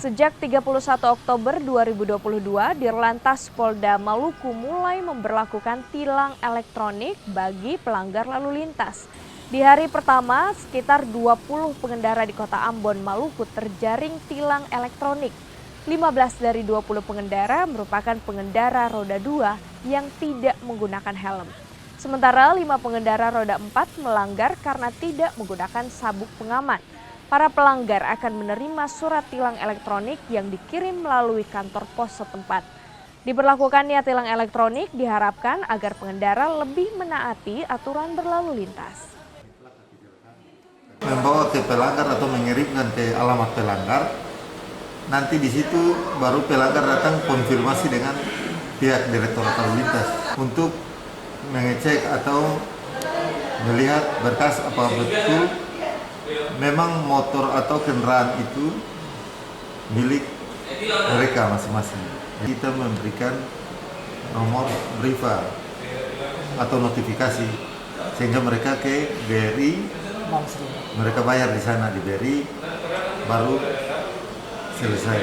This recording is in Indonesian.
Sejak 31 Oktober 2022, Dirlantas Polda Maluku mulai memberlakukan tilang elektronik bagi pelanggar lalu lintas. Di hari pertama, sekitar 20 pengendara di kota Ambon, Maluku terjaring tilang elektronik. 15 dari 20 pengendara merupakan pengendara roda 2 yang tidak menggunakan helm. Sementara 5 pengendara roda 4 melanggar karena tidak menggunakan sabuk pengaman. Para pelanggar akan menerima surat tilang elektronik yang dikirim melalui kantor pos setempat. Diberlakukannya tilang elektronik diharapkan agar pengendara lebih menaati aturan berlalu lintas. Membawa ke pelanggar atau mengirimkan ke alamat pelanggar, nanti di situ baru pelanggar datang konfirmasi dengan pihak Direktorat Lalu Lintas untuk mengecek atau melihat berkas apa betul memang motor atau kendaraan itu milik mereka masing-masing. Kita memberikan nomor BRIVA atau notifikasi sehingga mereka ke BRI, mereka bayar di sana di BRI baru selesai.